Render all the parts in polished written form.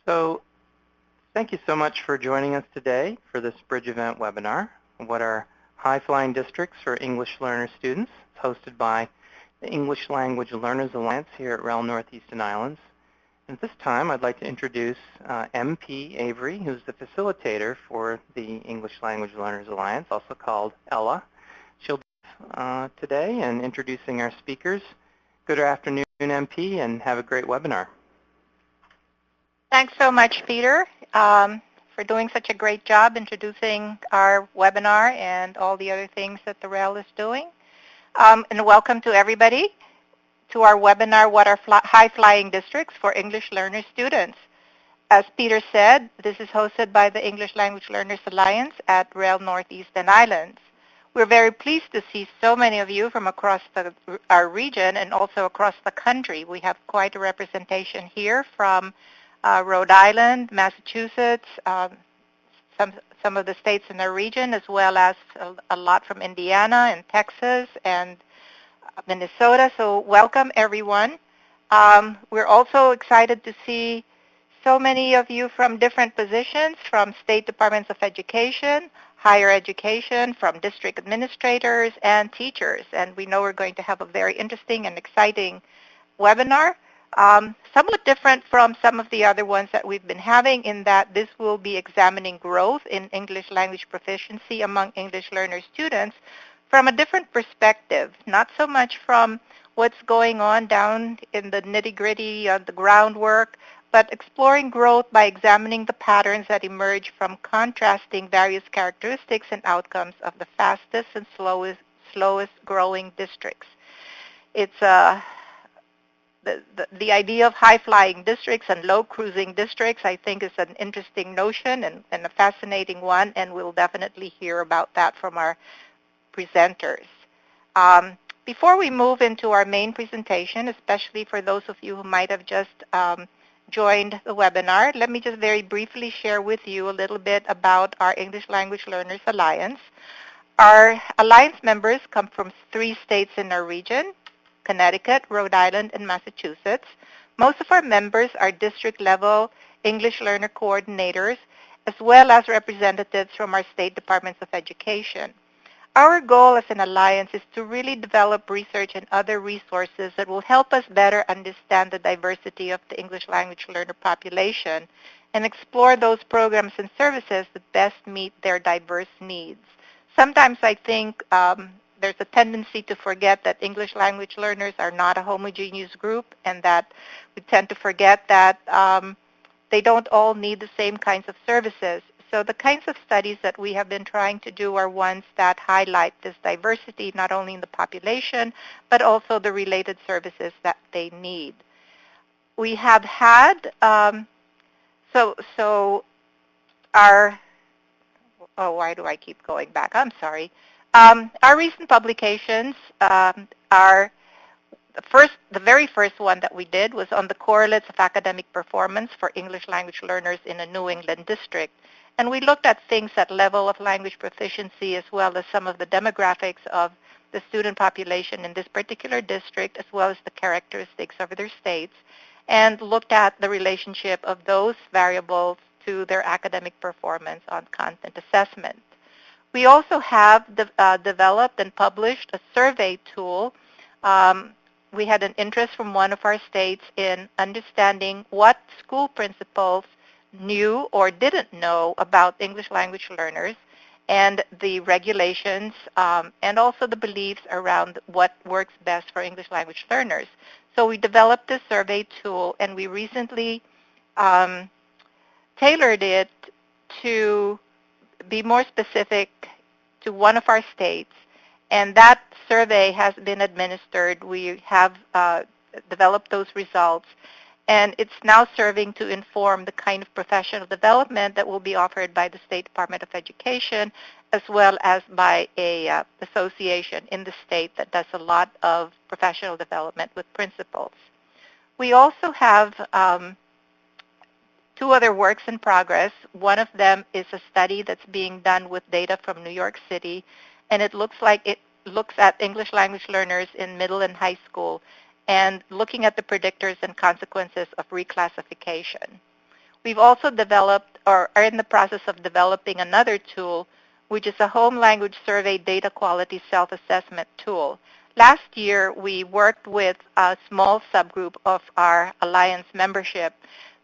So thank you so much for joining us today for this Bridge Event webinar, What Are High-Flying Districts for English Learner Students? It's hosted by the English Language Learners Alliance here at REL Northeastern Islands. And at this time, I'd like to introduce MP Avery, who's the facilitator for the English Language Learners Alliance, also called ELLA. She'll be today and introducing our speakers. Good afternoon, MP, and have a great webinar. Thanks so much, Peter, for doing such a great job introducing our webinar and all the other things that the REL is doing. And welcome to everybody to our webinar, What Are High-Flying Districts for English Learner Students? As Peter said, this is hosted by the English Language Learners Alliance at REL Northeastern Islands. We're very pleased to see so many of you from across our region and also across the country. We have quite a representation here from Rhode Island, Massachusetts, some of the states in the region, as well as a lot from Indiana and Texas and Minnesota. So welcome, everyone. We're also excited to see so many of you from different positions, from state departments of education, higher education, from district administrators and teachers. And we know we're going to have a very interesting and exciting webinar. Somewhat different from some of the other ones that we've been having in that this will be examining growth in English language proficiency among English learner students from a different perspective, not so much from what's going on down in the nitty-gritty of the groundwork, but exploring growth by examining the patterns that emerge from contrasting various characteristics and outcomes of the fastest and slowest growing districts. It's the idea of high-flying districts and low-cruising districts, I think, is an interesting notion and a fascinating one, and we'll definitely hear about that from our presenters. Before we move into our main presentation, especially for those of you who might have just joined the webinar, let me just very briefly share with you a little bit about our English Language Learners Alliance. Our alliance members come from 3 states in our region: Connecticut, Rhode Island, and Massachusetts. Most of our members are district-level English learner coordinators, as well as representatives from our state departments of education. Our goal as an alliance is to really develop research and other resources that will help us better understand the diversity of the English language learner population and explore those programs and services that best meet their diverse needs. Sometimes I think there's a tendency to forget that English language learners are not a homogeneous group, and that we tend to forget that they don't all need the same kinds of services. So the kinds of studies that we have been trying to do are ones that highlight this diversity, not only in the population, but also the related services that they need. We have had, why do I keep going back? I'm sorry. Our recent publications are the very first one that we did was on the correlates of academic performance for English language learners in a New England district. And we looked at things at level of language proficiency as well as some of the demographics of the student population in this particular district, as well as the characteristics of their states, and looked at the relationship of those variables to their academic performance on content assessment. We also have developed and published a survey tool. We had an interest from one of our states in understanding what school principals knew or didn't know about English language learners and the regulations and also the beliefs around what works best for English language learners. So we developed this survey tool, and we recently tailored it to be more specific to one of our states, and that survey has been administered. We have developed those results, and it's now serving to inform the kind of professional development that will be offered by the State Department of Education, as well as by a association in the state that does a lot of professional development with principals. We also have 2 other works in progress. One of them is a study that's being done with data from New York City, and it looks at English language learners in middle and high school and looking at the predictors and consequences of reclassification. We've also developed, or are in the process of developing, another tool, which is a home language survey data quality self-assessment tool. Last year, we worked with a small subgroup of our Alliance membership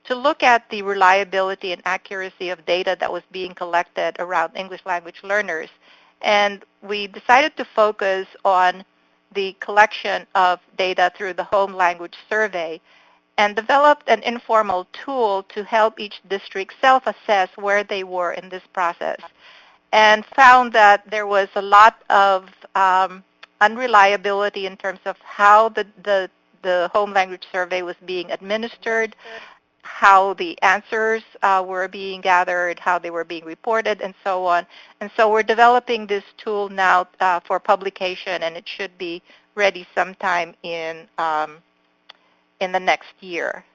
to look at the reliability and accuracy of data that was being collected around English language learners. And we decided to focus on the collection of data through the home language survey and developed an informal tool to help each district self-assess where they were in this process, and found that there was a lot of unreliability in terms of how the home language survey was being administered, how the answers were being gathered, how they were being reported, and so on. And so we're developing this tool now for publication, and it should be ready sometime in the next year.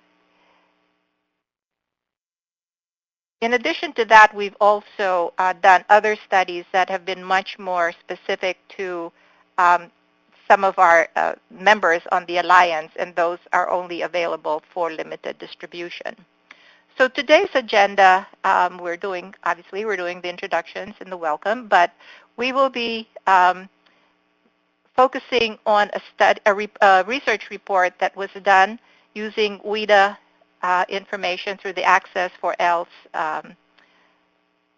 In addition to that, we've also done other studies that have been much more specific to some of our members on the Alliance, and those are only available for limited distribution. So today's agenda, we're doing the introductions and the welcome, but we will be focusing on a research report that was done using WIDA information through the Access for ELLs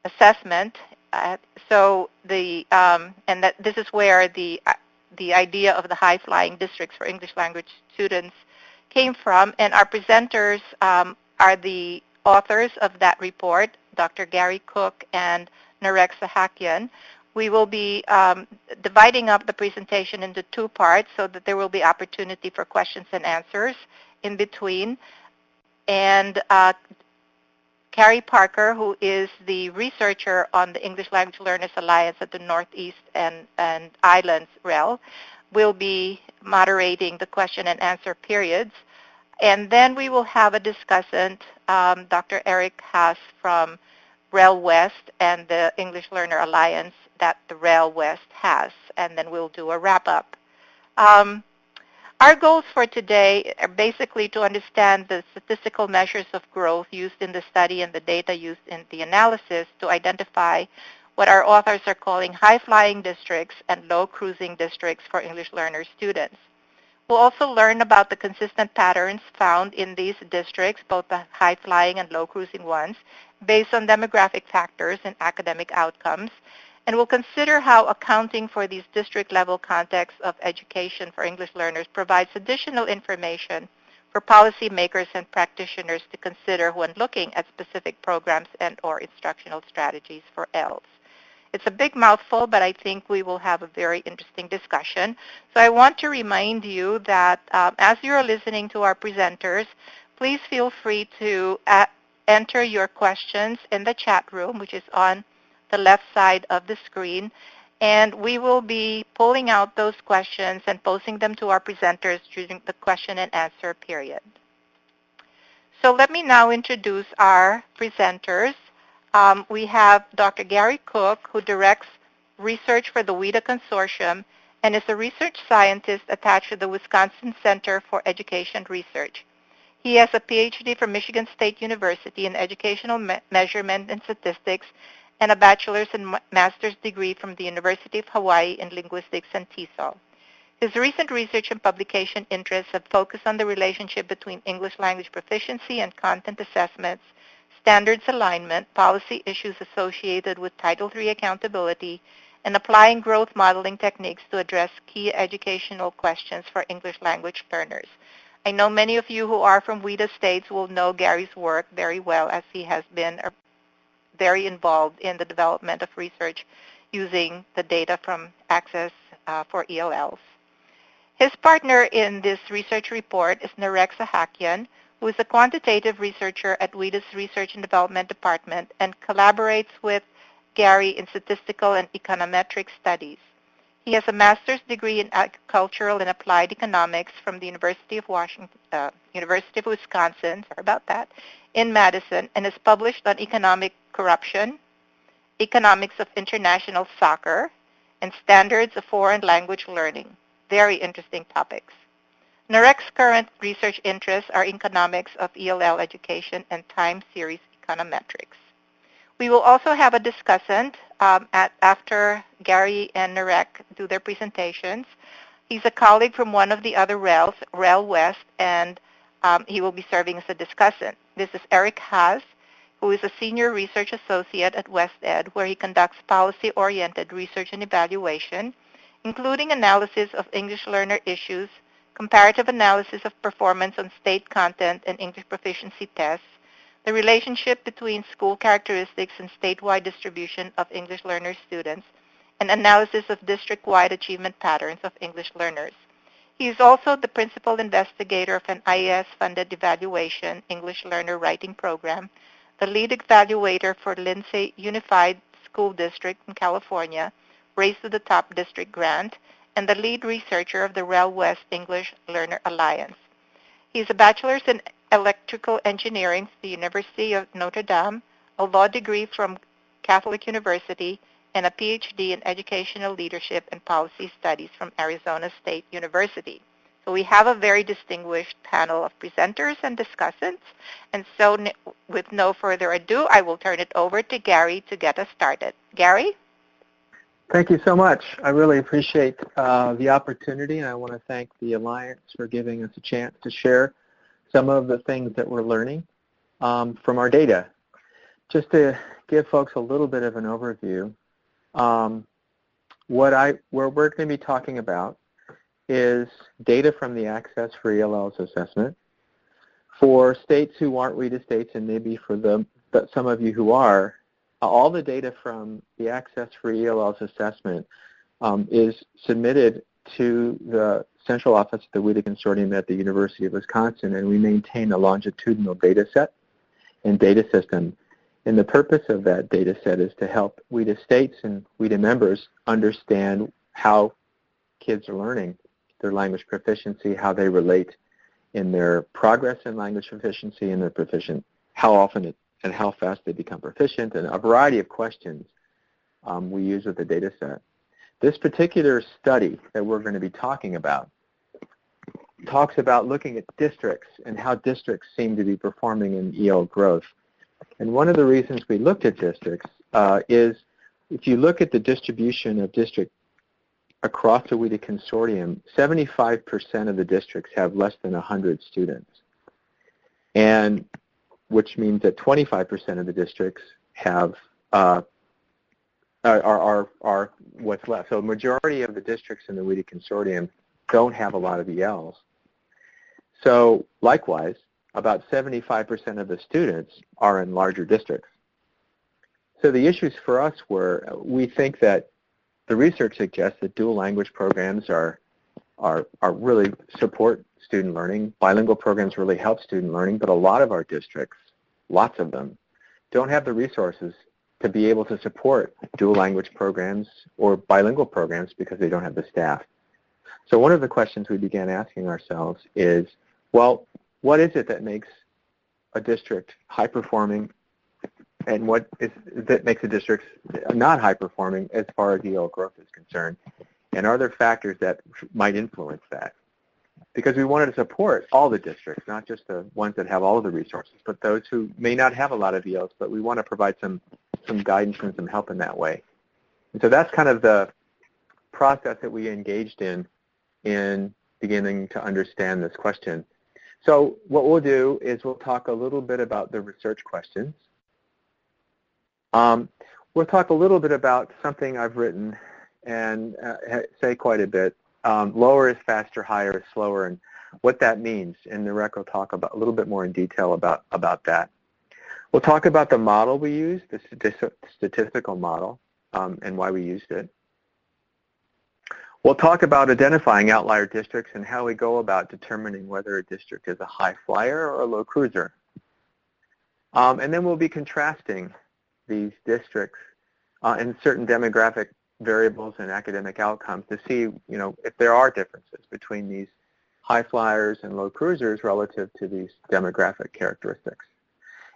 assessment. This is where the idea of the high-flying districts for English language students came from, and our presenters are the authors of that report, Dr. Gary Cook and Narek Sahakyan. We will be dividing up the presentation into two parts so that there will be opportunity for questions and answers in between. And Carrie Parker, who is the researcher on the English Language Learners Alliance at the Northeast and Islands REL, will be moderating the question and answer periods. And then we will have a discussant, Dr. Eric Haas from REL West and the English Learner Alliance that the REL West has, and then we'll do a wrap-up. Our goals for today are basically to understand the statistical measures of growth used in the study and the data used in the analysis to identify what our authors are calling high-flying districts and low-cruising districts for English learner students. We'll also learn about the consistent patterns found in these districts, both the high-flying and low-cruising ones, based on demographic factors and academic outcomes. And we'll consider how accounting for these district-level contexts of education for English learners provides additional information for policymakers and practitioners to consider when looking at specific programs and/or instructional strategies for ELLs. It's a big mouthful, but I think we will have a very interesting discussion. So I want to remind you that as you're listening to our presenters, please feel free to enter your questions in the chat room, which is on the left side of the screen, and we will be pulling out those questions and posing them to our presenters during the question and answer period. So let me now introduce our presenters. We have Dr. Gary Cook, who directs research for the WIDA Consortium and is a research scientist attached to the Wisconsin Center for Education Research. He has a PhD from Michigan State University in Educational Measurement and Statistics and a bachelor's and master's degree from the University of Hawaii in Linguistics and TESOL. His recent research and publication interests have focused on the relationship between English language proficiency and content assessments, standards alignment, policy issues associated with Title III accountability, and applying growth modeling techniques to address key educational questions for English language learners. I know many of you who are from WIDA states will know Gary's work very well, as he has been very involved in the development of research using the data from Access for ELLs. His partner in this research report is Narek Sahakyan, who is a quantitative researcher at WIDA's Research and Development Department and collaborates with Gary in statistical and econometric studies. He has a master's degree in agricultural and applied economics from the University of Wisconsin, in Madison, and is published on economic corruption, economics of international soccer, and standards of foreign language learning. Very interesting topics. Narek's current research interests are economics of ELL education and time series econometrics. We will also have a discussant after Gary and Narek do their presentations. He's a colleague from one of the other RELs, REL West, and he will be serving as a discussant. This is Eric Haas, who is a senior research associate at WestEd, where he conducts policy-oriented research and evaluation, including analysis of English learner issues, comparative analysis of performance on state content and English proficiency tests, the relationship between school characteristics and statewide distribution of English learner students, and analysis of district-wide achievement patterns of English learners. He is also the principal investigator of an IAS-funded evaluation English learner writing program, the lead evaluator for Lindsay Unified School District in California, Race to the Top District grant, and the lead researcher of the REL West English Learner Alliance. He is a bachelor's in electrical engineering from the University of Notre Dame, a law degree from Catholic University, and a PhD in educational leadership and policy studies from Arizona State University. So we have a very distinguished panel of presenters and discussants, and so with no further ado, I will turn it over to Gary to get us started. Gary? Thank you so much. I really appreciate the opportunity, and I want to thank the Alliance for giving us a chance to share some of the things that we're learning from our data. Just to give folks a little bit of an overview, where we're going to be talking about is data from the Access for ELLs assessment. For states who aren't WIDA states, and maybe for but some of you who are, all the data from the Access for ELLs assessment is submitted to the central office of the WIDA Consortium at the University of Wisconsin, and we maintain a longitudinal data set and data system. And the purpose of that data set is to help WIDA states and WIDA members understand how kids are learning, their language proficiency, how they relate in their progress in language proficiency and their proficient, how often and how fast they become proficient, and a variety of questions we use with the data set. This particular study that we're going to be talking about talks about looking at districts and how districts seem to be performing in EL growth. And one of the reasons we looked at districts is if you look at the distribution of districts across the WIDA Consortium, 75% of the districts have less than 100 students, and which means that 25% of the districts have are what's left. So the majority of the districts in the WIDA Consortium don't have a lot of ELs. So likewise, about 75% of the students are in larger districts. So the issues for us were, we think that the research suggests that dual language programs are really support student learning. Bilingual programs really help student learning, but a lot of our districts, lots of them, don't have the resources to be able to support dual language programs or bilingual programs because they don't have the staff. So one of the questions we began asking ourselves is, well, what is it that makes a district high performing, and what is that makes a district not high performing as far as EL growth is concerned? And are there factors that might influence that? Because we wanted to support all the districts, not just the ones that have all of the resources, but those who may not have a lot of ELs, but we want to provide some guidance and some help in that way. And so that's kind of the process that we engaged in beginning to understand this question. So what we'll do is we'll talk a little bit about the research questions. We'll talk a little bit about something I've written and say quite a bit. Lower is faster, higher is slower, and what that means. And Narek will talk about a little bit more in detail about that. We'll talk about the model we used, the statistical model, and why we used it. We'll talk about identifying outlier districts and how we go about determining whether a district is a high flyer or a low cruiser. And then we'll be contrasting these districts and certain demographic variables and academic outcomes to see, if there are differences between these high flyers and low cruisers relative to these demographic characteristics.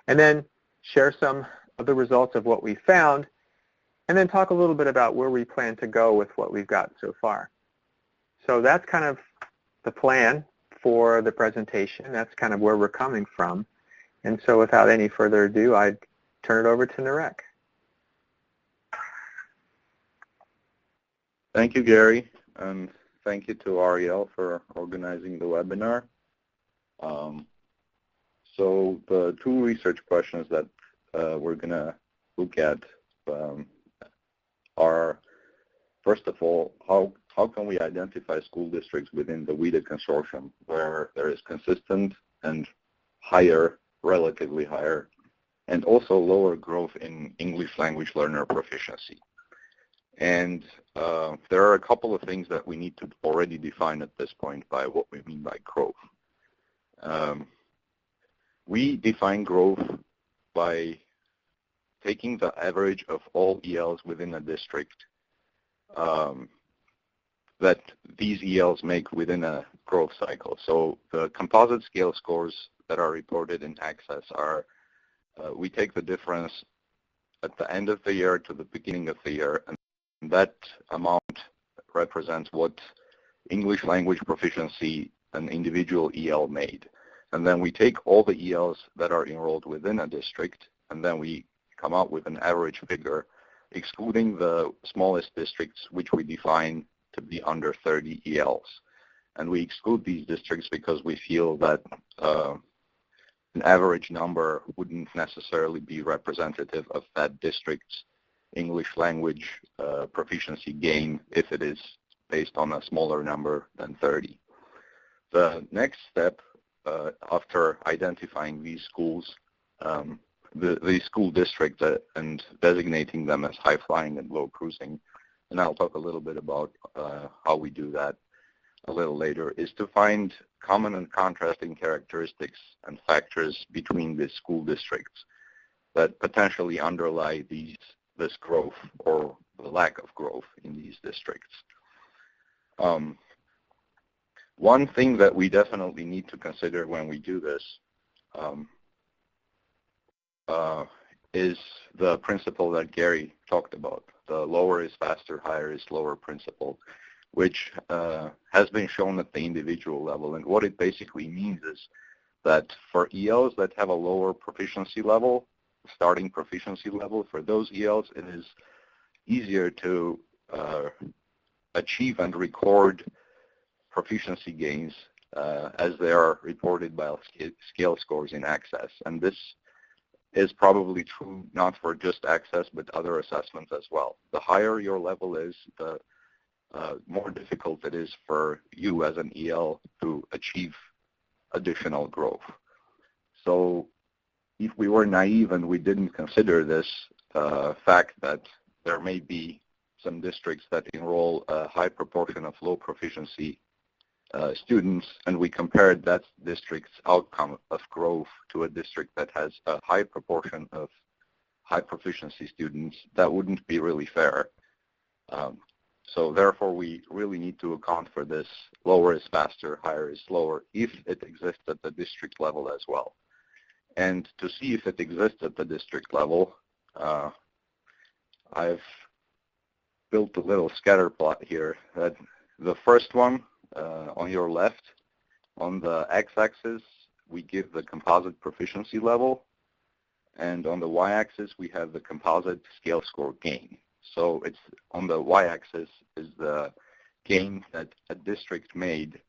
And then share some of the results of what we found, and then talk a little bit about where we plan to go with what we've got so far. So that's kind of the plan for the presentation. That's kind of where we're coming from. And so without any further ado, I'd turn it over to Narek. Thank you, Gary, and thank you to Ariel for organizing the webinar. So the two research questions that we're going to look at are, first of all, how can we identify school districts within the WIDA Consortium where there is consistent and higher, relatively higher, and also lower growth in English language learner proficiency? And there are a couple of things that we need to already define at this point by what we mean by growth. We define growth by taking the average of all ELs within a district that these ELs make within a growth cycle. So the composite scale scores that are reported in Access are, we take the difference at the end of the year to the beginning of the year, and that amount represents what English language proficiency an individual EL made. And then we take all the ELs that are enrolled within a district, and then we come out with an average figure, excluding the smallest districts, which we define to be under 30 ELs. And we exclude these districts because we feel that an average number wouldn't necessarily be representative of that district's English language proficiency gain if it is based on a smaller number than 30. The next step after identifying these schools, the school district and designating them as high-flying and low-cruising, and I'll talk a little bit about how we do that a little later, is to find common and contrasting characteristics and factors between the school districts that potentially underlie this growth or the lack of growth in these districts. One thing that we definitely need to consider when we do this is the principle that Gary talked about, the lower is faster, higher is slower principle, which has been shown at the individual level. And what it basically means is that for ELs that have a lower proficiency level, starting proficiency level, for those ELs, it is easier to achieve and record proficiency gains as they are reported by scale scores in Access. And this is probably true not for just Access, but other assessments as well. The higher your level is, the more difficult it is for you as an EL to achieve additional growth. So if we were naive and we didn't consider this fact that there may be some districts that enroll a high proportion of low proficiency students, and we compared that district's outcome of growth to a district that has a high proportion of high proficiency students, that wouldn't be really fair. So therefore, we really need to account for this lower is faster, higher is slower, if it exists at the district level as well. And to see if it exists at the district level, I've built a little scatter plot here. The first one on your left, on the x-axis, we give the composite proficiency level, and on the y-axis, we have the composite scale score gain. So it's on the y-axis is the gain that a district made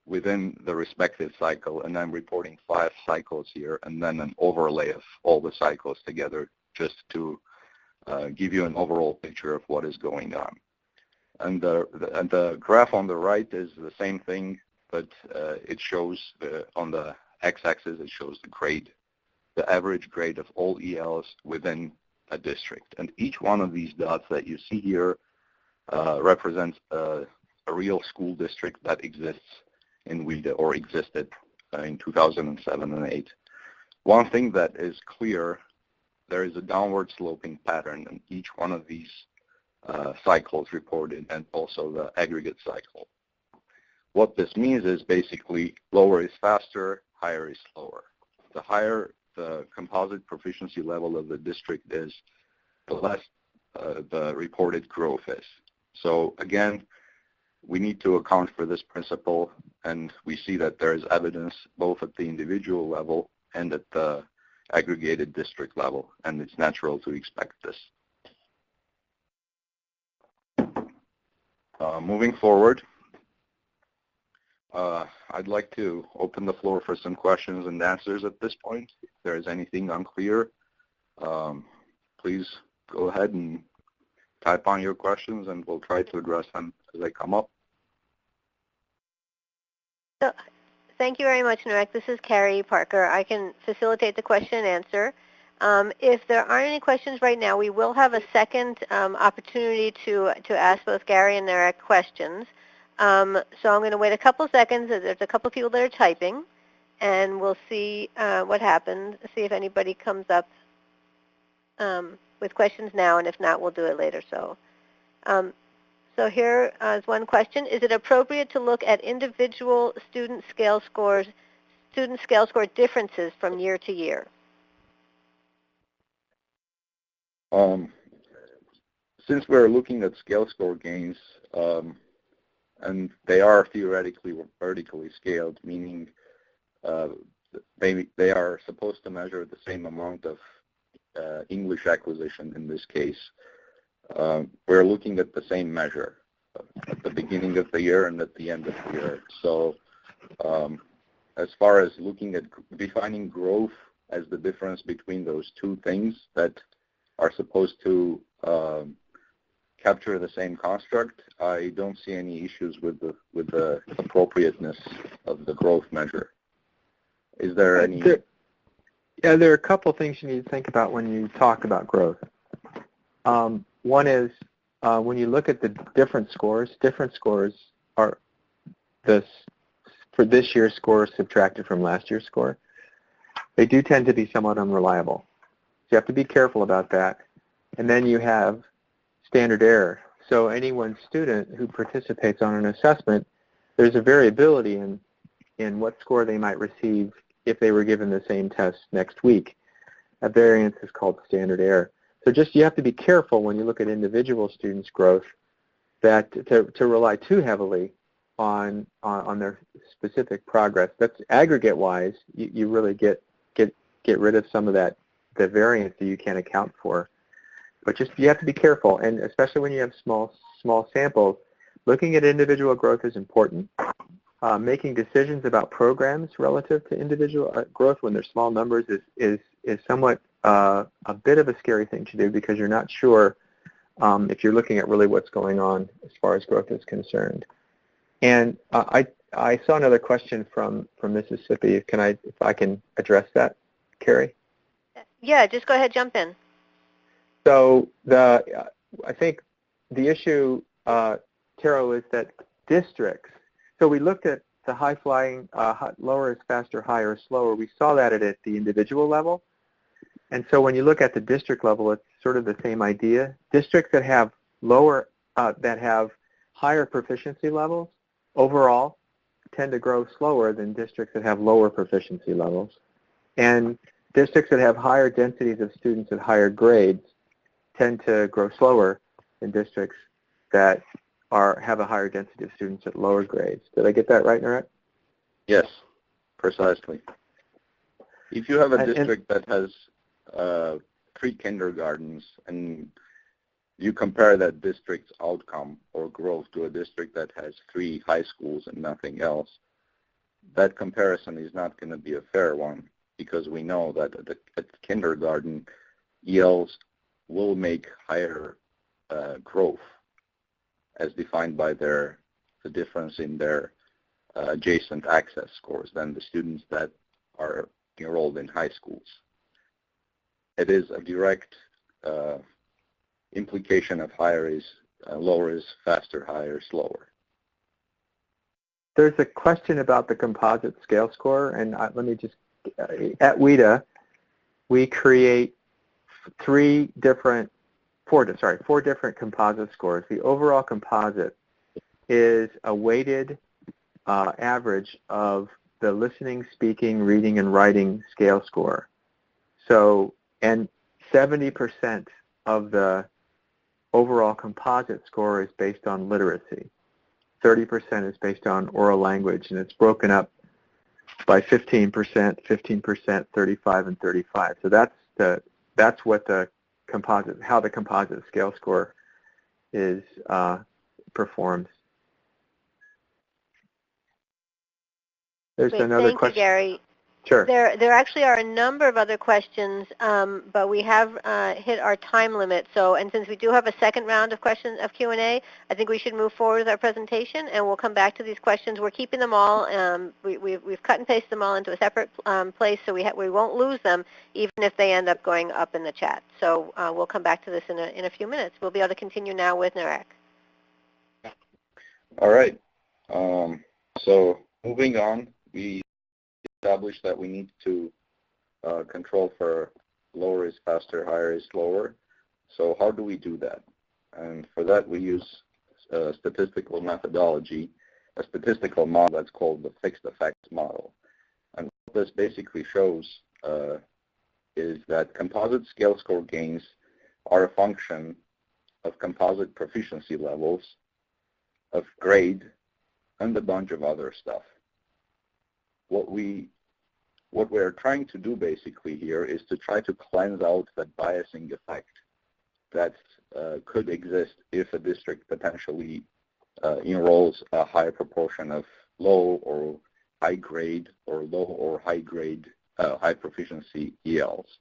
within the respective cycle, and I'm reporting 5 cycles here, and then an overlay of all the cycles together just to give you an overall picture of what is going on. And the graph on the right is the same thing, but it shows on the x-axis, it shows the grade, the average grade of all ELs within a district. And each one of these dots that you see here represents a real school district that exists in WIDA or existed in 2007 and 2008. One thing that is clear, there is a downward sloping pattern in each one of these cycles reported, and also the aggregate cycle. What this means is basically lower is faster, higher is slower. The higher the composite proficiency level of the district is, the less the reported growth is. So again, we need to account for this principle, and we see that there is evidence both at the individual level and at the aggregated district level, and it's natural to expect this. Moving forward, I'd like to open the floor for some questions and answers at this point. If there is anything unclear, please go ahead and type on your questions, and we'll try to address them as they come up. So, thank you very much, Narek. This is Carrie Parker. I can facilitate the question and answer. If there aren't any questions right now, we will have a second opportunity to ask both Gary and Narek questions. So I'm going to wait a couple seconds. There's a couple people that are typing, and we'll see what happens, see if anybody comes up with questions now, and if not, we'll do it later. So here is one question. Is it appropriate to look at individual student scale score differences from year to year? Since we're looking at scale score gains, and they are theoretically vertically scaled, meaning they are supposed to measure the same amount of English acquisition in this case. We're looking at the same measure at the beginning of the year and at the end of the year. So as far as looking at defining growth as the difference between those two things that are supposed to capture the same construct, I don't see any issues with the appropriateness of the growth measure. Is there any? Yeah, there are a couple things you need to think about when you talk about growth. One is when you look at the different scores are for this year's score subtracted from last year's score. They do tend to be somewhat unreliable. So you have to be careful about that. And then you have standard error. So any one student who participates on an assessment, there's a variability in what score they might receive if they were given the same test next week. That variance is called standard error. So just you have to be careful when you look at individual students' growth that to rely too heavily on their specific progress. That's aggregate-wise, you really get rid of some of that the variance that you can't account for. But just you have to be careful, and especially when you have small samples, looking at individual growth is important. Making decisions about programs relative to individual growth when there's small numbers is somewhat a bit of a scary thing to do because you're not sure if you're looking at really what's going on as far as growth is concerned. And I saw another question from Mississippi. If I can address that, Carrie? Yeah, just go ahead, jump in. So I think the issue, Taro, is that districts. So we looked at the high-flying, lower is faster, higher is slower. We saw that at the individual level. And so when you look at the district level, it's sort of the same idea. Districts that have higher proficiency levels overall tend to grow slower than districts that have lower proficiency levels. And districts that have higher densities of students at higher grades tend to grow slower than districts that have a higher density of students at lower grades. Did I get that right, Narek? Yes, precisely. If you have a district that has 3 kindergartens and you compare that district's outcome or growth to a district that has 3 high schools and nothing else, that comparison is not going to be a fair one because we know that at kindergarten, ELLs will make higher growth as defined by the difference in their adjacent access scores than the students that are enrolled in high schools. It is a direct implication of higher is lower is faster, higher, slower. There's a question about the composite scale score, and let me just, at WIDA, we create 4 different composite scores. The overall composite is a weighted average of the listening, speaking, reading, and writing scale score. So, and 70% of the overall composite score is based on literacy. 30% is based on oral language, and it's broken up by 15%, 15%, 35, and 35. So that's what the composite, how the composite scale score is performed. There's Great. another Thank question. you, Gary. Sure. There actually are a number of other questions, but we have hit our time limit. So, and since we do have a second round of questions of Q&A, I think we should move forward with our presentation, and we'll come back to these questions. We're keeping them all. We've cut and pasted them all into a separate place, so we won't lose them, even if they end up going up in the chat. So we'll come back to this in a few minutes. We'll be able to continue now with Narek. All right. So moving on, we established that we need to control for lower is faster, higher is slower. So how do we do that? And for that, we use a statistical methodology, a statistical model that's called the fixed effects model. And what this basically shows is that composite scale score gains are a function of composite proficiency levels, of grade, and a bunch of other stuff. What we're trying to do basically here is to try to cleanse out that biasing effect that could exist if a district potentially enrolls a high proportion of low or high grade or low or high grade high proficiency ELs.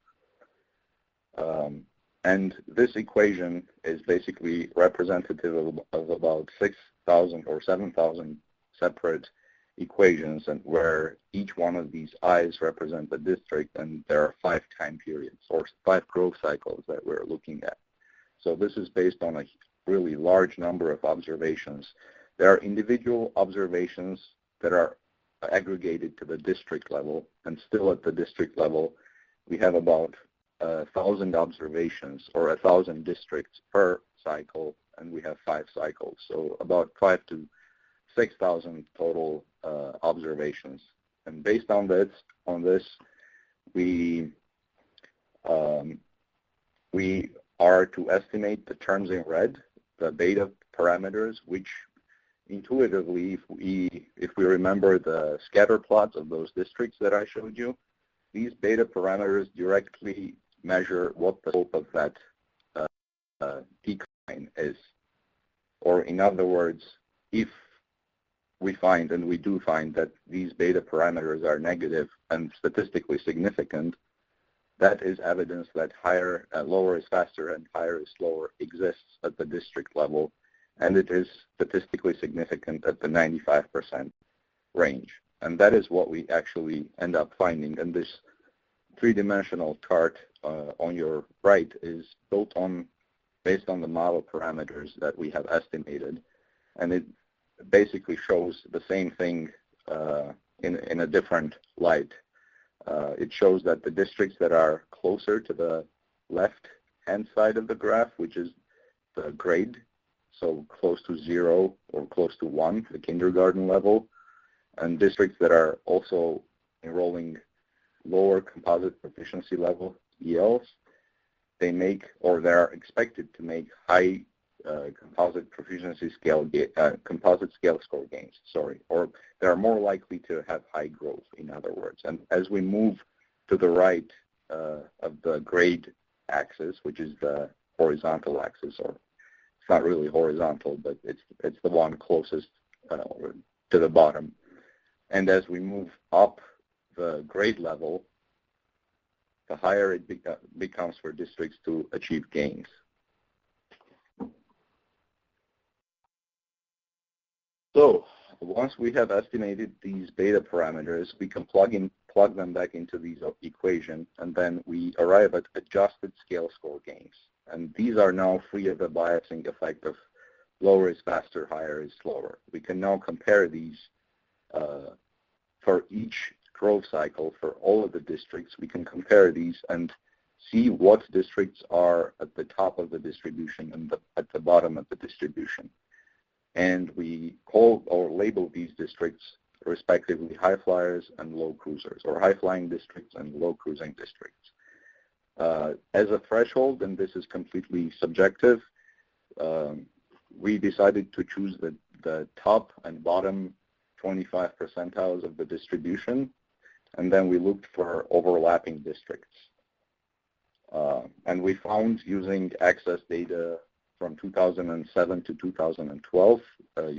And this equation is basically representative of about 6,000 or 7,000 separate equations, and where each one of these I's represent a district, and there are 5 time periods or 5 growth cycles that we're looking at. So this is based on a really large number of observations. There are individual observations that are aggregated to the district level, and still at the district level we have about 1,000 observations or 1,000 districts per cycle, and we have 5 cycles, so about 5,000 to 6,000 total observations. And based on this, we are to estimate the terms in red, the beta parameters, which intuitively, if we remember the scatter plots of those districts that I showed you, these beta parameters directly measure what the slope of that decline is. Or in other words, if we find, and we do find, that these beta parameters are negative and statistically significant, that is evidence that lower is faster and higher is slower exists at the district level, and it is statistically significant at the 95% range. And that is what we actually end up finding. And this three-dimensional chart on your right is based on the model parameters that we have estimated, and it basically shows the same thing in a different light. It shows that the districts that are closer to the left-hand side of the graph, which is the grade, so close to 0 or close to 1, the kindergarten level, and districts that are also enrolling lower composite proficiency level ELs, they make, or they're expected to make, high composite scale score gains, or they're more likely to have high growth, in other words. And as we move to the right of the grade axis, which is the horizontal axis, or it's not really horizontal, but it's the one closest to the bottom. And as we move up the grade level, the higher it becomes for districts to achieve gains. So once we have estimated these beta parameters, we can plug them back into these equation, and then we arrive at adjusted scale score gains. And these are now free of the biasing effect of lower is faster, higher is slower. We can now compare these for each growth cycle for all of the districts. We can compare these and see what districts are at the top of the distribution and at the bottom of the distribution. And we call or label these districts respectively high flyers and low cruisers, or high flying districts and low cruising districts. As a threshold, and this is completely subjective, we decided to choose the top and bottom 25 percentiles of the distribution, and then we looked for overlapping districts. And we found, using access data from 2007 to 2012,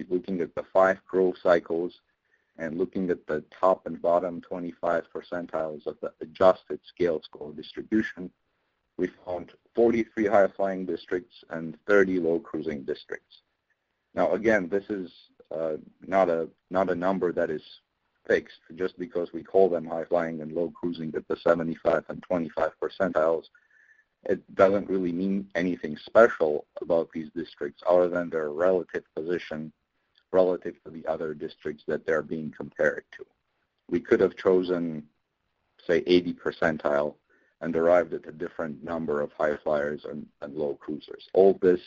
looking at the 5 growth cycles and looking at the top and bottom 25 percentiles of the adjusted scale score distribution, we found 43 high-flying districts and 30 low-cruising districts. Now, again, this is not a number that is fixed. Just because we call them high-flying and low-cruising at the 75 and 25 percentiles, it doesn't really mean anything special about these districts other than their relative position relative to the other districts that they're being compared to. We could have chosen, say, 80 percentile and arrived at a different number of high flyers and low cruisers. All this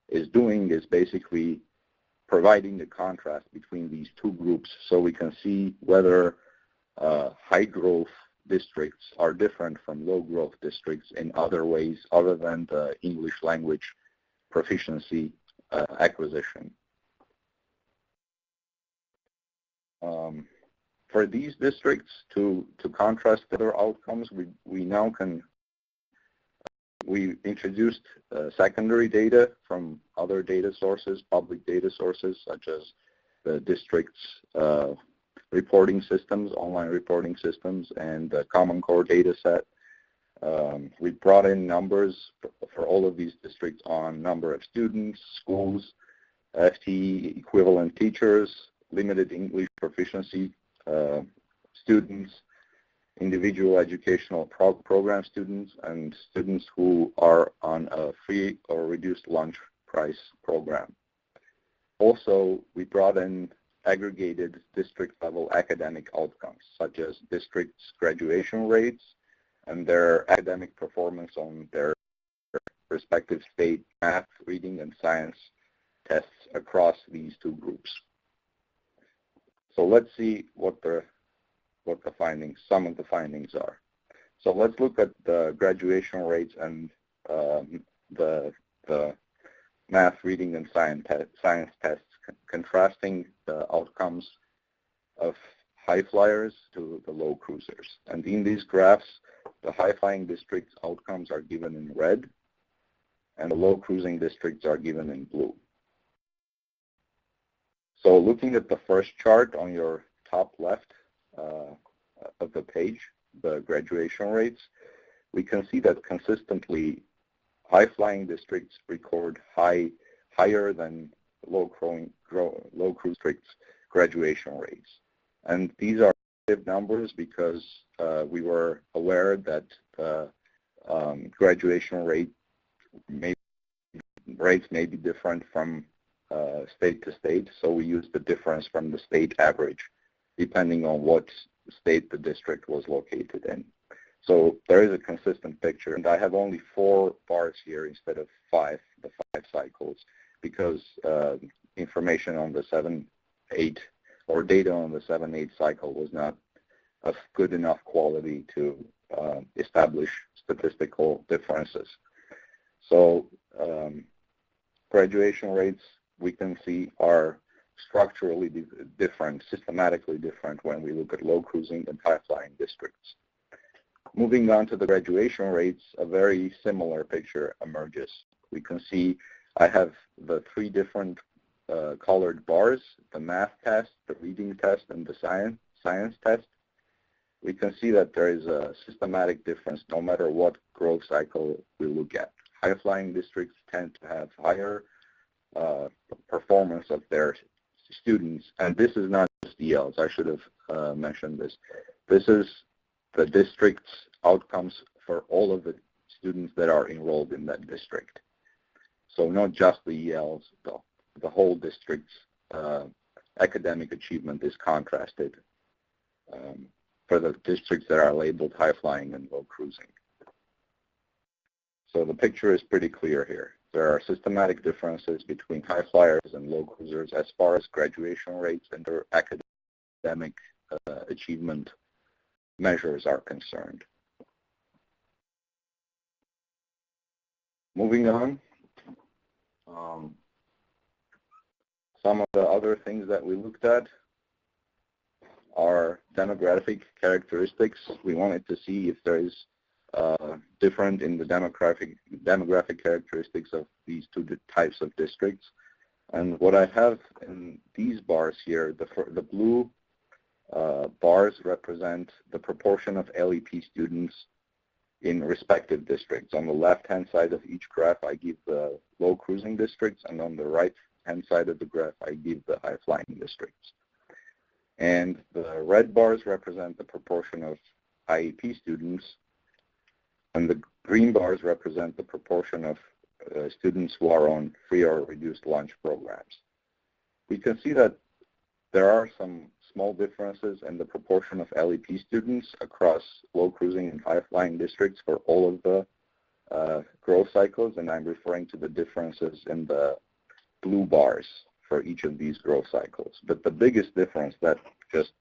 is doing is basically providing the contrast between these two groups so we can see whether high growth districts are different from low growth districts in other ways other than the English language proficiency acquisition. For these districts, to contrast their outcomes, we introduced secondary data from other data sources, public data sources, such as the district's reporting systems, online reporting systems, and the Common Core data set. We brought in numbers for all of these districts on number of students, schools, FTE equivalent teachers, limited English proficiency students, individual educational program students, and students who are on a free or reduced lunch price program. Also, we brought in aggregated district-level academic outcomes, such as districts' graduation rates and their academic performance on their respective state math, reading, and science tests across these two groups. So let's see what some of the findings are. So let's look at the graduation rates and the math, reading, and science tests, contrasting the outcomes of high flyers to the low cruisers. And in these graphs, the high flying districts outcomes are given in red, and the low cruising districts are given in blue. So looking at the first chart on your top left of the page, the graduation rates, we can see that consistently high-flying districts record higher than low cruise districts graduation rates. And these are numbers because we were aware that graduation rates may be different from state to state, so we used the difference from the state average depending on what state the district was located in. So there is a consistent picture, and I have only 4 bars here instead of 5, the 5 cycles, because information on the 7-8 or data on the 7-8 cycle was not of good enough quality to establish statistical differences. So graduation rates, we can see, are structurally different, systematically different when we look at low cruising and high flying districts. Moving on to the graduation rates, a very similar picture emerges. We can see I have the 3 different colored bars, the math test, the reading test, and the science test. We can see that there is a systematic difference no matter what growth cycle we look at. High-flying districts tend to have higher performance of their students, and this is not just ELLs. I should have mentioned this. This is the district's outcomes for all of the students that are enrolled in that district. So not just the ELLs, the whole district's academic achievement is contrasted for the districts that are labeled high-flying and low-cruising. So the picture is pretty clear here. There are systematic differences between high flyers and low cruisers as far as graduation rates and their academic achievement measures are concerned. Moving on. Some of the other things that we looked at are demographic characteristics. We wanted to see if there is different in the demographic characteristics of these two types of districts. And what I have in these bars here, the blue bars represent the proportion of LEP students in respective districts. On the left-hand side of each graph, I give the low cruising districts, and on the right-hand side of the graph, I give the high-flying districts. And the red bars represent the proportion of IEP students, and the green bars represent the proportion of students who are on free or reduced lunch programs. We can see that there are some small differences in the proportion of LEP students across low cruising and high flying districts for all of the growth cycles, and I'm referring to the differences in the blue bars for each of these growth cycles. But the biggest difference that just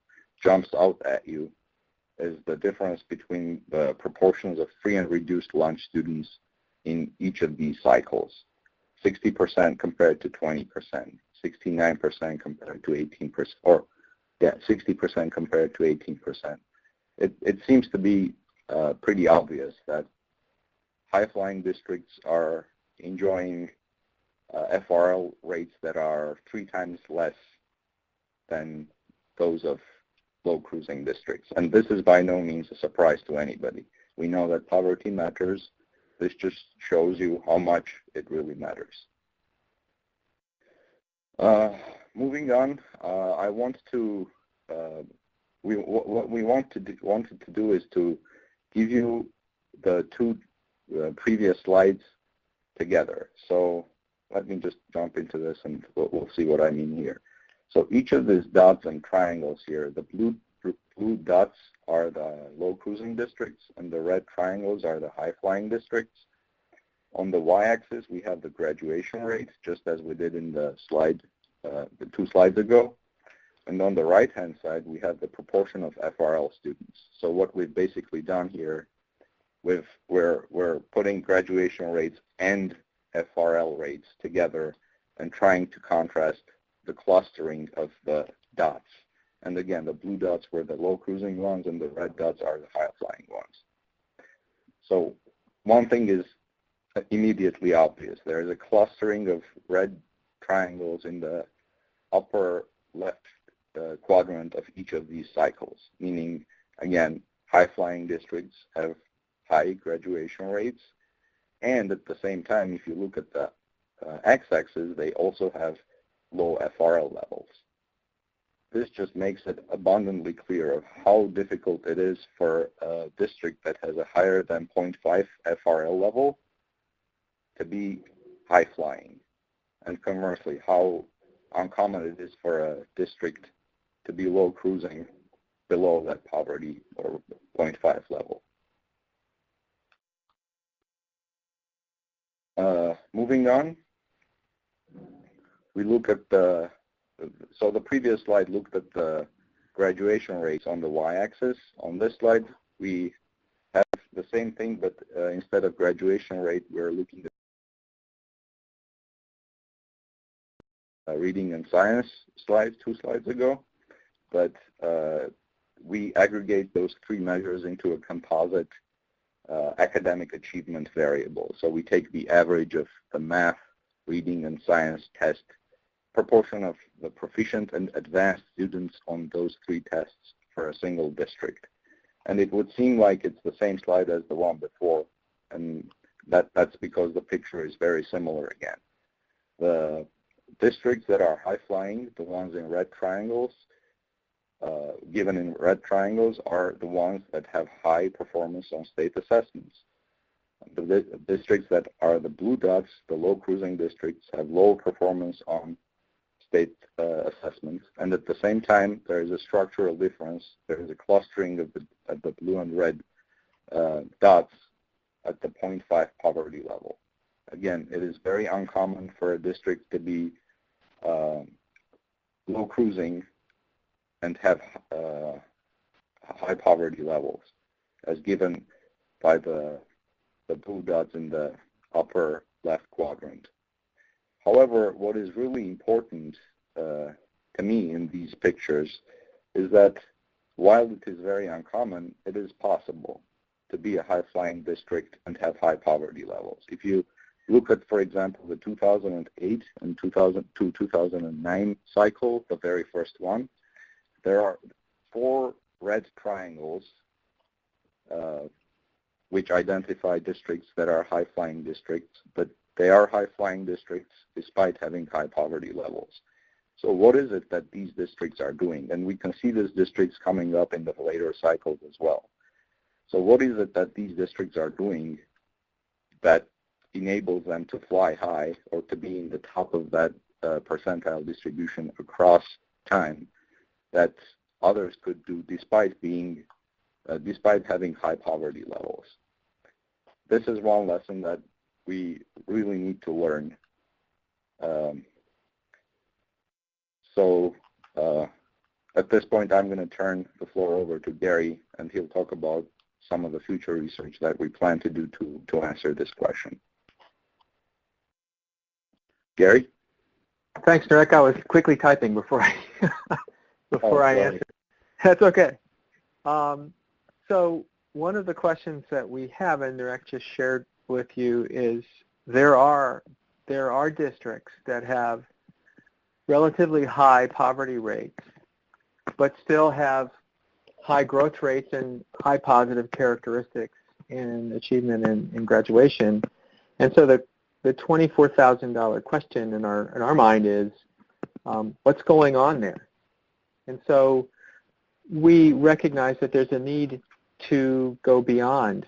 jumps out at you is the difference between the proportions of free and reduced lunch students in each of these cycles. 60% compared to 20%, 69% compared to 18%, or 60% compared to 18%. It seems to be pretty obvious that high-flying districts are enjoying FRL rates that are 3 times less than those of low cruising districts. And this is by no means a surprise to anybody. We know that poverty matters. This just shows you how much it really matters. Moving on, I want to, what we wanted to do is to give you the two previous slides together. So let me just jump into this and we'll see what I mean here. So each of these dots and triangles here, the blue dots are the low cruising districts and the red triangles are the high flying districts. On the y-axis, we have the graduation rate, just as we did in the slide, the 2 slides ago. And on the right-hand side, we have the proportion of FRL students. So what we've basically done here, we're putting graduation rates and FRL rates together and trying to contrast the clustering of the dots. And again, the blue dots were the low cruising ones and the red dots are the high flying ones. So one thing is immediately obvious. There is a clustering of red triangles in the upper left quadrant of each of these cycles, meaning, again, high flying districts have high graduation rates. And at the same time, if you look at the x-axis, they also have low FRL levels. This just makes it abundantly clear of how difficult it is for a district that has a higher than 0.5 FRL level to be high flying, and conversely, how uncommon it is for a district to be low cruising below that poverty or 0.5 level. Moving on, we look at the, so the previous slide looked at the graduation rates on the y-axis. On this slide, we have the same thing, but instead of graduation rate, we're looking at reading and science slides 2 slides ago. But we aggregate those 3 measures into a composite academic achievement variable. So we take the average of the math, reading, and science test, proportion of the proficient and advanced students on those 3 tests for a single district. And it would seem like it's the same slide as the one before, and that's because the picture is very similar again. The districts that are high-flying, the ones in red triangles, given in red triangles, are the ones that have high performance on state assessments. The districts that are the blue dots, the low cruising districts, have low performance on state assessments. And at the same time, there is a structural difference. There is a clustering of the blue and red dots at the 0.5 poverty level. Again, it is very uncommon for a district to be low cruising and have high poverty levels, as given by the blue dots in the upper left quadrant. However, what is really important to me in these pictures is that while it is very uncommon, it is possible to be a high-flying district and have high poverty levels. If you look at, for example, the 2008 and 2009 cycle, the very first one, there are 4 red triangles which identify districts that are high-flying districts, but they are high-flying districts despite having high poverty levels. So what is it that these districts are doing? And we can see these districts coming up in the later cycles as well. So what is it that these districts are doing that enables them to fly high or to be in the top of that percentile distribution across time that others could do despite having high poverty levels? This is one lesson that we really need to learn. At this point, I'm going to turn the floor over to Gary, and he'll talk about some of the future research that we plan to do to answer this question. Gary? Thanks, Narek. I was quickly typing before I answered. That's okay. So one of the questions that we have, and Narek just shared with you, is there are districts that have relatively high poverty rates, but still have high growth rates and high positive characteristics in achievement and graduation. And so the $24,000 question in our mind is, what's going on there? And so we recognize that there's a need to go beyond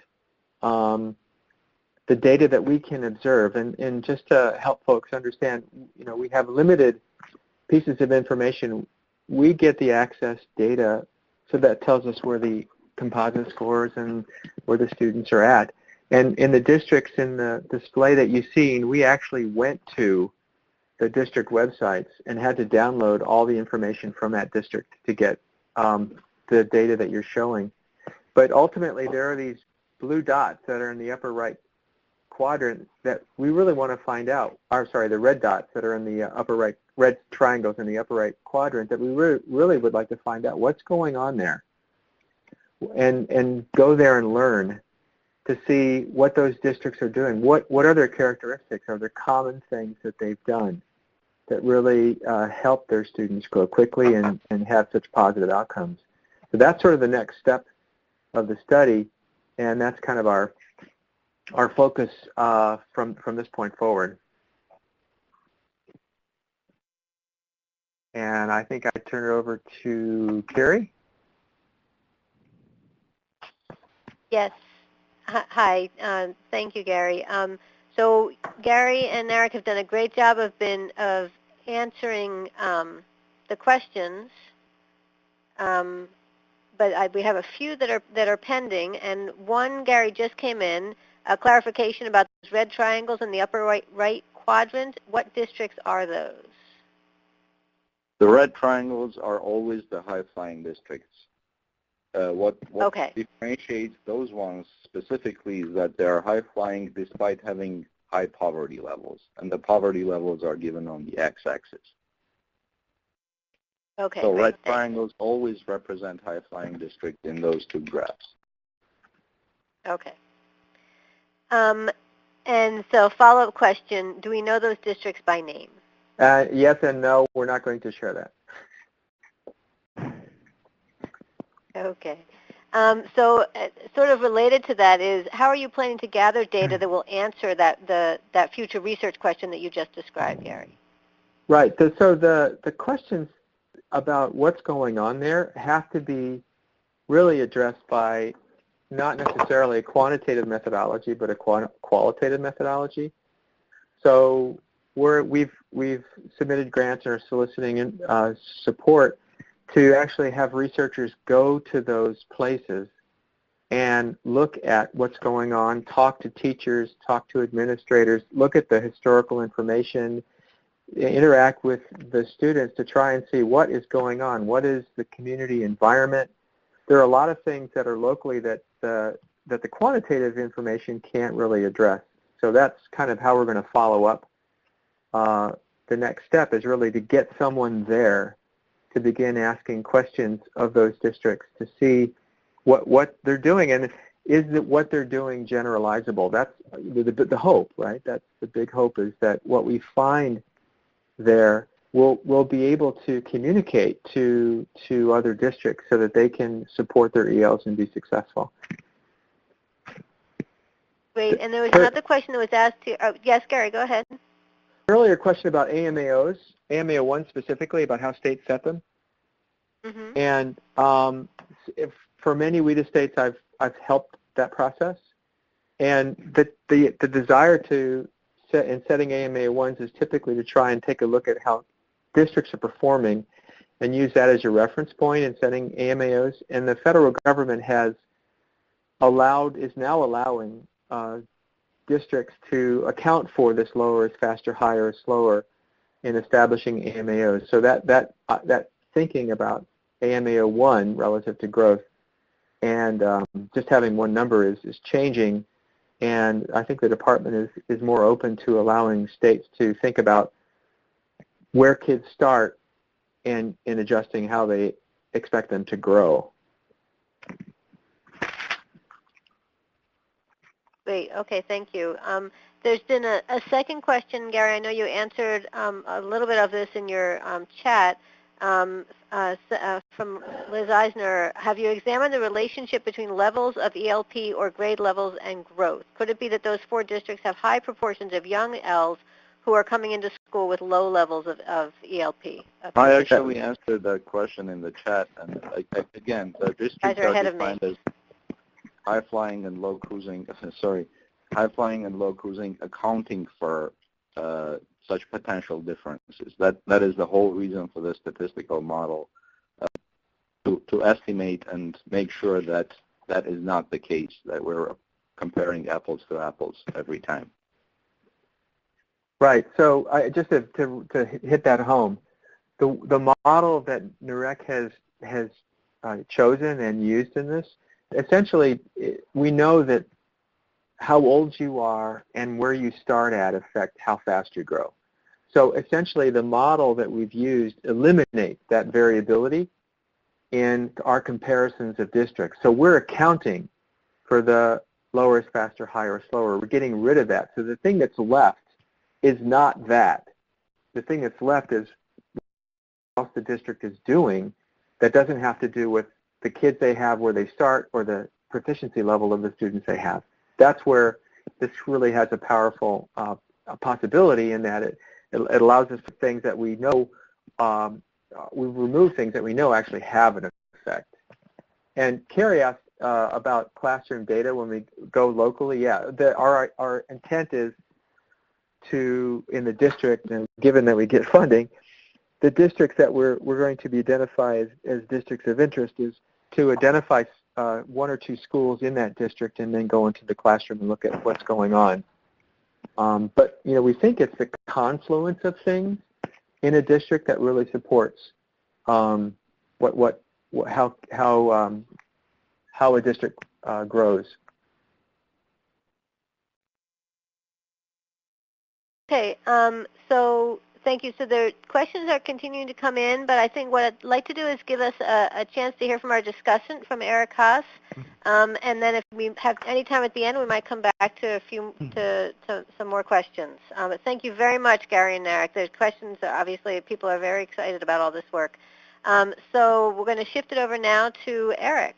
the data that we can observe. And just to help folks understand, we have limited pieces of information. We get the access data, so that tells us where the composite scores and where the students are at. And in the districts in the display that you've seen, we actually went to the district websites and had to download all the information from that district to get the data that you're showing. But ultimately, there are these blue dots that are in the upper right quadrant that we really want to find out. The red dots that are in the upper right, red triangles in the upper right quadrant, that we really would like to find out what's going on there, and go there and learn to see what those districts are doing. What are their characteristics? Are there common things that they've done that really help their students grow quickly and have such positive outcomes? So that's sort of the next step of the study, and that's kind of our focus from this point forward. And I think I turn it over to Carrie. Yes. Hi. Thank you, Gary. So Gary and Narek have done a great job of answering the questions, but we have a few that are pending. And one, Gary, just came in, a clarification about those red triangles in the upper right quadrant. What districts are those? The red triangles are always the high-flying districts. What differentiates those ones specifically is that they are high-flying despite having high poverty levels, and the poverty levels are given on the x-axis. Okay. So red triangles always represent high-flying districts in those two graphs. Okay. And so follow-up question, do we know those districts by name? Yes and no, we're not going to share that. Okay. So sort of related to that is, how are you planning to gather data that will answer that future research question that you just described, Gary? Right. So the questions about what's going on there have to be really addressed by not necessarily a quantitative methodology, but a qualitative methodology. So we've submitted grants and are soliciting support to actually have researchers go to those places and look at what's going on, talk to teachers, talk to administrators, look at the historical information, interact with the students to try and see what is going on, what is the community environment. There are a lot of things that are locally that the quantitative information can't really address. So that's kind of how we're going to follow up the next step is really to get someone there to begin asking questions of those districts to see what they're doing, and is that what they're doing generalizable? That's the hope, right? That's the big hope, is that what we find there will be able to communicate to other districts so that they can support their ELs and be successful. Great. And there was another question that was asked here. Oh, yes, Gary, go ahead. Earlier question about AMAOs, AMAO 1 specifically, about how states set them. Mm-hmm. And for many WIDA states, I've helped that process. And the desire to set in setting AMAO 1s is typically to try and take a look at how districts are performing and use that as your reference point in setting AMAOs. And the federal government is now allowing districts to account for this lower is faster, higher is slower in establishing AMAOs. So that thinking about AMAO 1 relative to growth and just having one number is changing, and I think the department is more open to allowing states to think about where kids start and in adjusting how they expect them to grow. Great. Okay, thank you. There's been a second question, Gary. I know you answered a little bit of this in your chat from Liz Eisner. Have you examined the relationship between levels of ELP or grade levels and growth? Could it be that those 4 districts have high proportions of young ELs who are coming into school with low levels of ELP? I actually answered that question in the chat, and again, the districts are defined as high-flying and low cruising, high-flying and low cruising, accounting for such potential differences. That is the whole reason for the statistical model, to estimate and make sure that that is not the case, that we're comparing apples to apples every time. Right. So just to hit that home, the model that NAREC has chosen and used in this, essentially, we know that how old you are and where you start at affect how fast you grow. So essentially, the model that we've used eliminates that variability in our comparisons of districts. So we're accounting for the lower is faster, higher is slower. We're getting rid of that. So the thing that's left is not that. The thing that's left is what else the district is doing that doesn't have to do with the kids they have where they start or the proficiency level of the students they have. That's where this really has a powerful possibility, in that it allows us to things that we know, we remove things that we know actually have an effect. And Carrie asked about classroom data when we go locally. Yeah, our intent is to, in the district, and given that we get funding, the districts that we're going to be identified as districts of interest is to identify 1 or 2 schools in that district and then go into the classroom and look at what's going on. But we think it's the confluence of things in a district that really supports how a district grows. Okay, so thank you. So the questions are continuing to come in, but I think what I'd like to do is give us a chance to hear from our discussant, from Eric Haas, and then if we have any time at the end, we might come back to some more questions. But thank you very much, Gary and Narek. The questions, obviously, people are very excited about all this work. So we're going to shift it over now to Eric.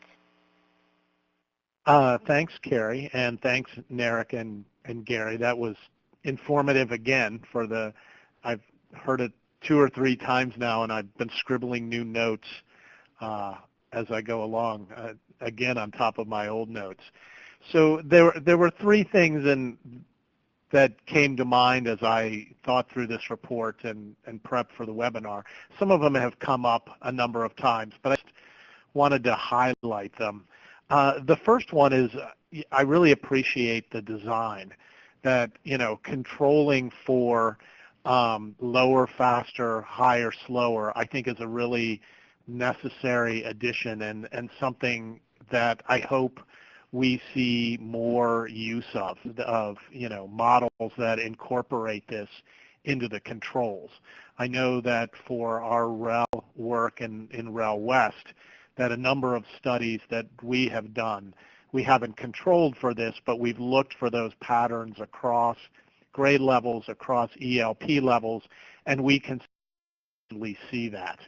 Thanks, Carrie, and thanks, Narek and Gary. That was informative again. I've heard it 2 or 3 times now, and I've been scribbling new notes as I go along, again on top of my old notes. So there were 3 things that came to mind as I thought through this report and prepped for the webinar. Some of them have come up a number of times, but I just wanted to highlight them. The first one is I really appreciate the design, that controlling for lower, faster, higher, slower, I think is a really necessary addition and something that I hope we see more use of models that incorporate this into the controls. I know that for our REL work in REL West, that a number of studies that we have done, we haven't controlled for this, but we've looked for those patterns across grade levels, across ELP levels, and we consistently see that.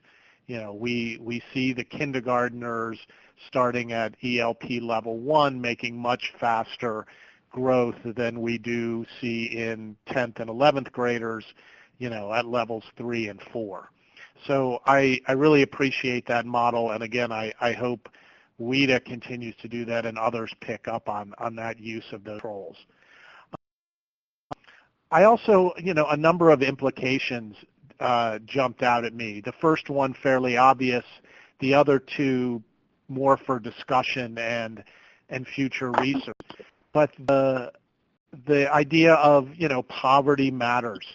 You know, we see the kindergartners starting at ELP level 1 making much faster growth than we do see in 10th and 11th graders, you know, at levels 3 and 4. So I really appreciate that model, and again, I hope WIDA continues to do that and others pick up on that use of those controls. I also, you know, a number of implications jumped out at me. The first one fairly obvious, the other two more for discussion and future research. But the idea of, you know, poverty matters.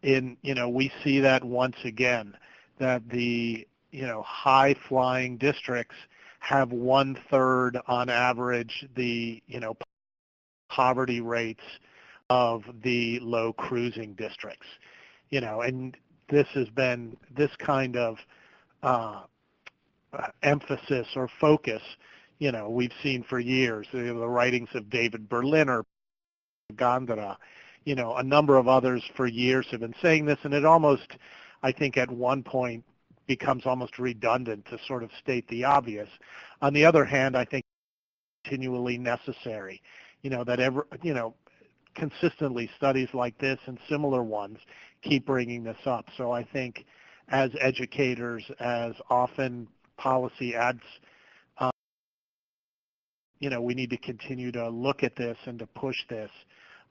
You know, we see that once again, that the, you know, high-flying districts have 1/3 on average the, you know, poverty rates of the low cruising districts. You know, and this has been this kind of emphasis or focus, you know, we've seen for years. The writings of David Berliner, Gandara, you know, a number of others for years have been saying this, and it almost, I think at one point, becomes almost redundant to sort of state the obvious. On the other hand, I think continually necessary, you know, that consistently studies like this and similar ones keep bringing this up. So I think as educators, as often policy adds, you know, we need to continue to look at this and to push this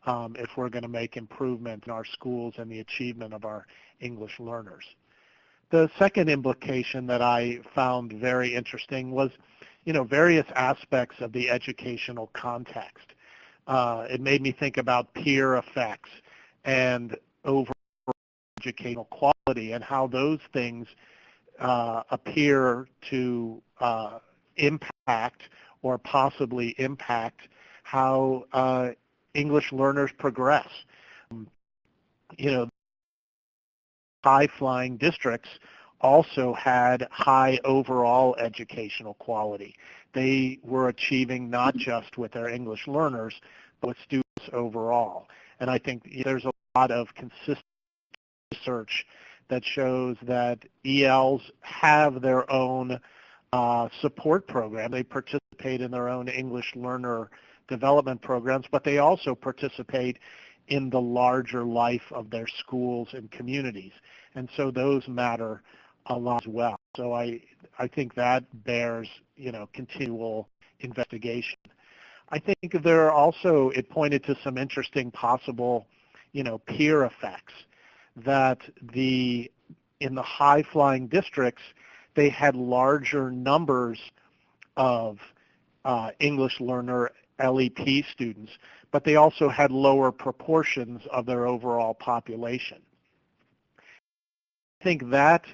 if we're going to make improvement in our schools and the achievement of our English learners. The second implication that I found very interesting was, you know, various aspects of the educational context. It made me think about peer effects and overall educational quality and how those things appear to impact or possibly impact how English learners progress. You know, high-flying districts also had high overall educational quality. They were achieving not just with their English learners, but with students overall. And I think there's a lot of consistent research that shows that ELs have their own support program. They participate in their own English learner development programs, but they also participate in the larger life of their schools and communities. And so those matter a lot as well. So I think that bears, you know, continual investigation. I think there are also, it pointed to some interesting possible, you know, peer effects, that in the high-flying districts, they had larger numbers of English learner LEP students, but they also had lower proportions of their overall population. I think that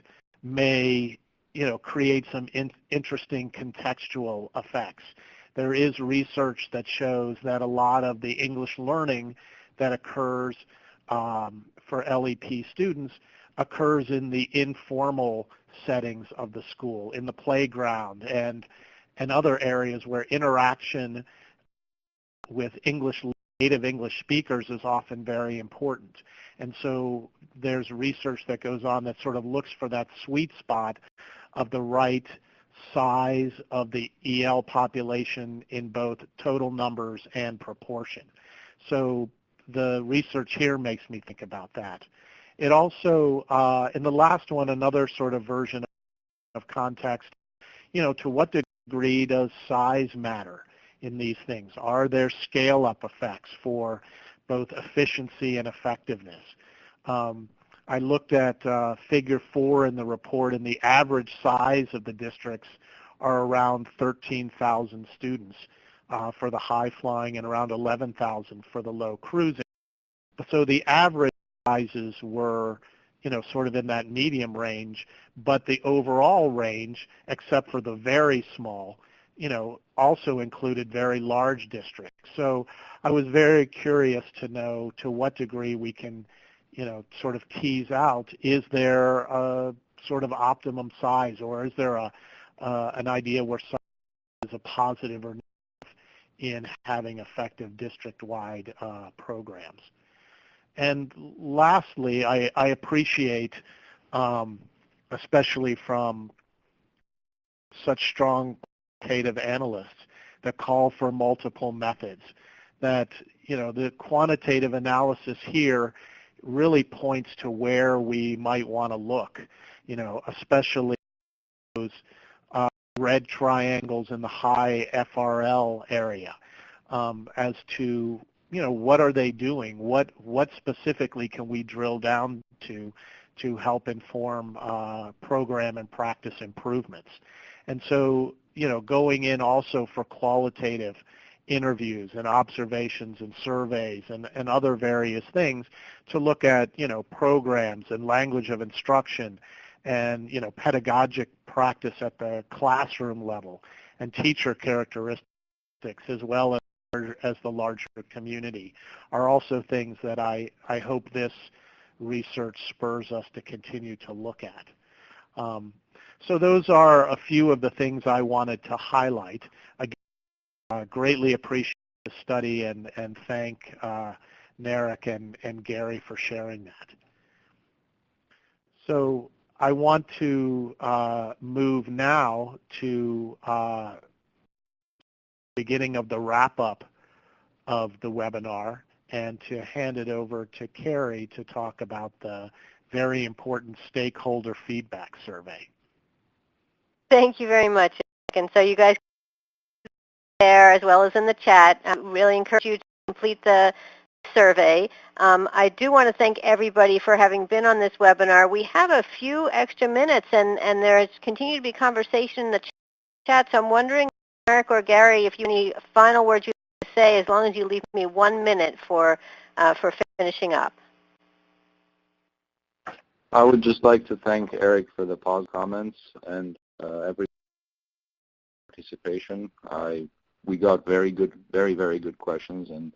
may, you know, create some interesting contextual effects. There is research that shows that a lot of the English learning that occurs for LEP students occurs in the informal settings of the school, in the playground and other areas where interaction with native English speakers is often very important. And so there's research that goes on that sort of looks for that sweet spot of the right size of the EL population in both total numbers and proportion. So the research here makes me think about that. It also, in the last one, another sort of version of context, you know, to what degree does size matter in these things? Are there scale-up effects for both efficiency and effectiveness? I looked at figure 4 in the report, and the average size of the districts are around 13,000 students for the high-flying and around 11,000 for the low cruising. So the average sizes were, you know, sort of in that medium range, but the overall range, except for the very small, you know, also included very large districts. So I was very curious to know to what degree we can, sort of tease out, is there a sort of optimum size, or is there an idea where size is a positive or negative in having effective district-wide programs? And lastly, I appreciate, especially from such strong quantitative analysts, that call for multiple methods, that the quantitative analysis here really points to where we might want to look, especially those red triangles in the high FRL area, as to what are they doing, what specifically can we drill down to help inform program and practice improvements. And so going in also for qualitative interviews and observations and surveys and other various things to look at programs and language of instruction and pedagogic practice at the classroom level and teacher characteristics, as well as the larger community, are also things that I hope this research spurs us to continue to look at. So those are a few of the things I wanted to highlight. Again, greatly appreciate the study and thank Narek and Gary for sharing that. So I want to move now to the beginning of the wrap-up of the webinar and to hand it over to Carrie to talk about the very important stakeholder feedback survey. Thank you very much. And so you guys there as well as in the chat, I really encourage you to complete the survey. I do want to thank everybody for having been on this webinar. We have a few extra minutes and there's continued to be conversation in the chat, so I'm wondering, Narek or Gary, if you have any final words you want to say, as long as you leave me 1 minute for finishing up. I would just like to thank Eric for the pause comments and every participation. We got very good, very good questions, and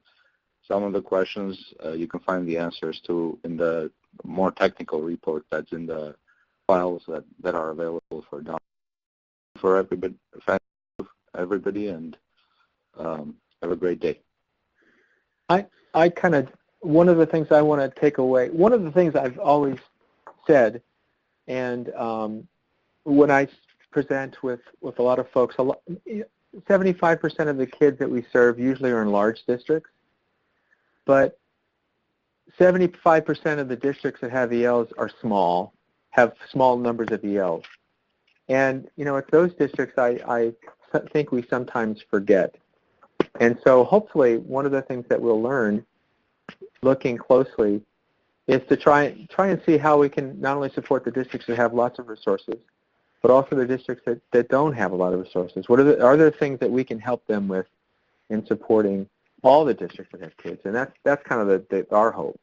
some of the questions you can find the answers to in the more technical report that's in the files that are available for download for everybody, and have a great day. One of the things I want to take away, one of the things I've always said, and when I present with a lot of folks, 75% of the kids that we serve usually are in large districts, but 75% of the districts that have ELs are small, have small numbers of ELs. And, at those districts, I think we sometimes forget. And so hopefully one of the things that we'll learn looking closely is to try and see how we can not only support the districts that have lots of resources, but also the districts that don't have a lot of resources. Are there things that we can help them with in supporting all the districts that have kids? And that's kind of our hope.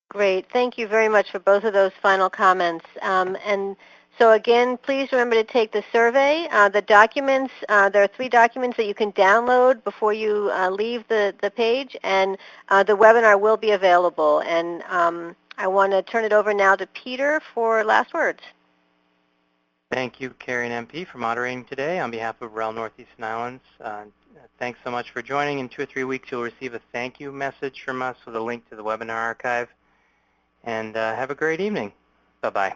Great. Thank you very much for both of those final comments. And so again, please remember to take the survey. The documents, there are 3 documents that you can download before you leave the page, and the webinar will be available. And I want to turn it over now to Peter for last words. Thank you, Carrie and MP, for moderating today on behalf of REL Northeastern Islands. Thanks so much for joining. In 2 or 3 weeks, you'll receive a thank you message from us with a link to the webinar archive. And have a great evening. Bye-bye.